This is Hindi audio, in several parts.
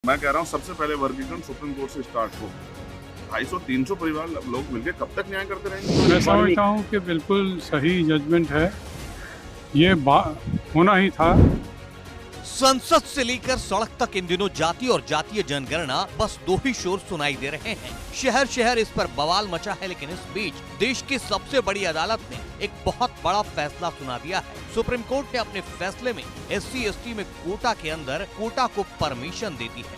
मैं कह रहा हूँ सबसे पहले वर्गीकरण सुप्रीम कोर्ट से स्टार्ट हो। 250-300 परिवार लोग मिलकर कब तक न्याय करते रहेंगे? मैं समझता हूँ कि बिल्कुल सही जजमेंट है, ये होना ही था। संसद से लेकर सड़क तक इन दिनों जाति और जातीय जनगणना बस दो ही शोर सुनाई दे रहे हैं। शहर शहर इस पर बवाल मचा है, लेकिन इस बीच देश की सबसे बड़ी अदालत ने एक बहुत बड़ा फैसला सुना दिया है। सुप्रीम कोर्ट ने अपने फैसले में SC/ST में कोटा के अंदर कोटा को परमिशन दे दी है।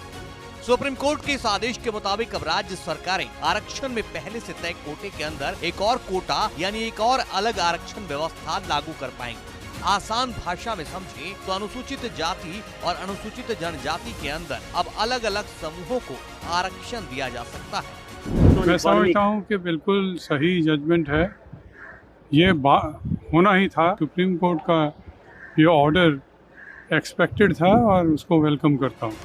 सुप्रीम कोर्ट के इस आदेश के मुताबिक अब राज्य सरकारें आरक्षण में पहले से तय कोटे के अंदर एक और कोटा यानी एक और अलग आरक्षण व्यवस्था लागू कर पाएंगे। आसान भाषा में समझें तो अनुसूचित जाति और अनुसूचित जनजाति के अंदर अब अलग अलग समूहों को आरक्षण दिया जा सकता है। मैं समझता हूँ कि बिल्कुल सही जजमेंट है, ये होना ही था। सुप्रीम कोर्ट का ये ऑर्डर एक्सपेक्टेड था और उसको वेलकम करता हूँ।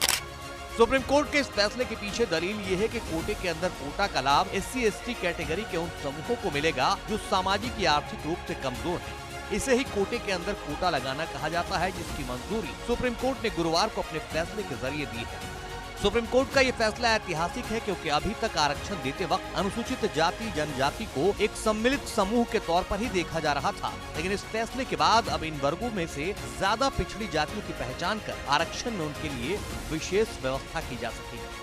सुप्रीम कोर्ट के इस फैसले के पीछे दलील ये है कि कोटे के अंदर कोटा का लाभ SC/ST कैटेगरी के उन समूहों को मिलेगा जो सामाजिक या आर्थिक रूप से कमजोर हैं। इसे ही कोटे के अंदर कोटा लगाना कहा जाता है, जिसकी मंजूरी सुप्रीम कोर्ट ने गुरुवार को अपने फैसले के जरिए दी है। सुप्रीम कोर्ट का ये फैसला ऐतिहासिक है क्योंकि अभी तक आरक्षण देते वक्त अनुसूचित जाति जनजाति को एक सम्मिलित समूह के तौर पर ही देखा जा रहा था, लेकिन इस फैसले के बाद अब इन वर्गों में से ज्यादा पिछड़ी जातियों की पहचान कर आरक्षण में उनके लिए विशेष व्यवस्था की जा सकेगी।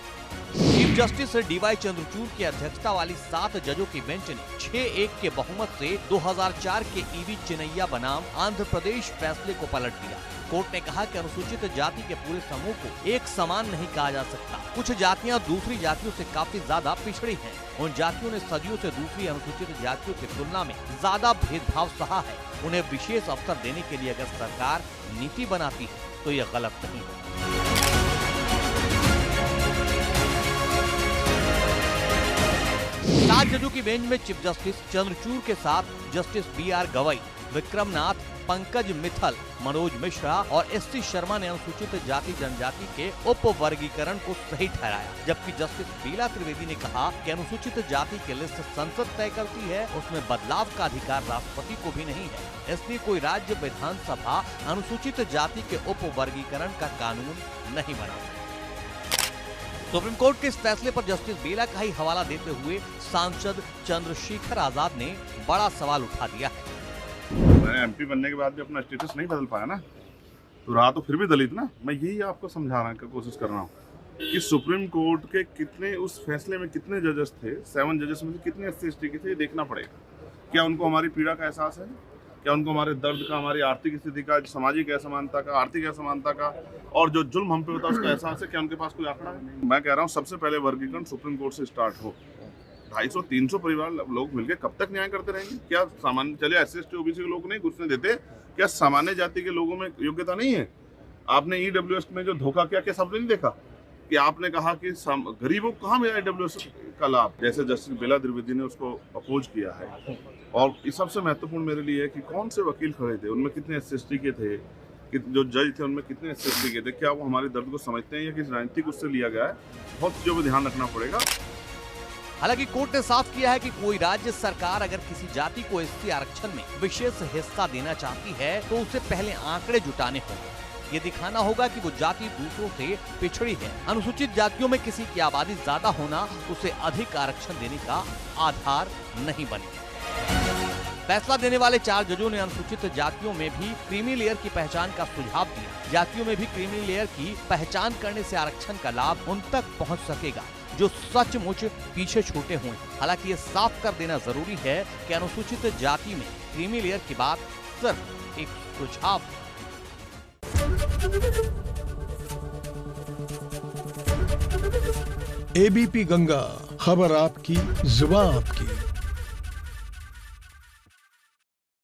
चीफ जस्टिस DY चंद्रचूड़ की अध्यक्षता वाली 7 जजों की बेंच ने 6-1 के बहुमत से 2004 के EV चिनैया बनाम आंध्र प्रदेश फैसले को पलट दिया। कोर्ट ने कहा कि अनुसूचित जाति के पूरे समूह को एक समान नहीं कहा जा सकता। कुछ जातियां दूसरी जातियों से काफी ज्यादा पिछड़ी हैं। उन जातियों ने सदियों से दूसरी अनुसूचित जातियों की तुलना में ज्यादा भेदभाव सहा है। उन्हें विशेष अवसर देने के लिए अगर सरकार नीति बनाती है तो ये गलत नहीं है। 7 जजों की बेंच में चीफ जस्टिस चंद्रचूड़ के साथ जस्टिस BR गवई, विक्रम नाथ, पंकज मित्तल, मनोज मिश्रा और SC शर्मा ने अनुसूचित जाति जनजाति के उप वर्गीकरण को सही ठहराया, जबकि जस्टिस बीला त्रिवेदी ने कहा कि अनुसूचित जाति की लिस्ट संसद तय करती है, उसमें बदलाव का अधिकार राष्ट्रपति को भी नहीं है, इसलिए कोई राज्य विधानसभा अनुसूचित जाति के उप वर्गीकरण का कानून नहीं बना सकती। सुप्रीम कोर्ट के इस फैसले पर जस्टिस बेला का ही हवाला देते हुए सांसद चंद्रशेखर आजाद ने बड़ा सवाल उठा दिया है। मैं MP बनने के बाद भी अपना स्टेटस नहीं बदल पाया ना, तो रहा तो फिर भी दलित ना। मैं यही आपको समझाने की कोशिश कर रहा हूँ कि सुप्रीम कोर्ट के कितने उस फैसले में कितने जजेस थे, 7 जजेस में से कितने SC/ST के थे, ये देखना पड़ेगा। क्या उनको हमारी पीड़ा का एहसास है? क्या उनको हमारे दर्द का, हमारी आर्थिक स्थिति का, सामाजिक असमानता का, आर्थिक असमानता का और जो जुल्म हम पे होता है उसका एहसास है? क्या उनके पास कोई आंकड़ा है? मैं कह रहा हूँ सबसे पहले वर्गीकरण सुप्रीम कोर्ट से स्टार्ट हो। 250-300 परिवार लोग मिलकर कब तक न्याय करते रहेंगे? क्या सामान्य चले SC/ST OBC के लोग नहीं घुसने देते? क्या सामान्य जाति के लोगों में योग्यता नहीं है? आपने EWS में जो धोखा किया, क्या सबने नहीं देखा कि आपने कहा कि गरीबों को कहाँ मिला EWS का लाभ? जैसे जस्टिस बेला त्रिवेदी ने उसको अपोज किया है। और ये सबसे महत्वपूर्ण मेरे लिए है कि कौन से वकील खड़े थे, उनमें कितने SC/ST के थे, कि जो जज थे उनमें कितने SC/ST के थे, क्या वो हमारे दर्द को समझते हैं या किस राजनीतिक उससे लिया गया है? बहुत चीजों पर ध्यान रखना पड़ेगा। हालांकि कोर्ट ने साफ किया है कि कोई राज्य सरकार अगर किसी जाति को SC आरक्षण में विशेष हिस्सा देना चाहती है तो उसे पहले आंकड़े जुटाने होंगे। ये दिखाना होगा कि वो जाति दूसरों से पिछड़ी है। अनुसूचित जातियों में किसी की आबादी ज्यादा होना उसे अधिक आरक्षण देने का आधार नहीं बनेगा। फैसला देने वाले 4 जजों ने अनुसूचित जातियों में भी क्रीमी लेयर की पहचान का सुझाव दिया। जातियों में भी क्रीमी लेयर की पहचान करने से आरक्षण का लाभ उन तक पहुंच सकेगा जो सचमुच पीछे छूटे हुए। हालांकि ये साफ कर देना जरूरी है कि अनुसूचित जाति में क्रीमी लेयर की बात सिर्फ एक सुझाव है। ABP गंगा, खबर आपकी, जुबान आपकी।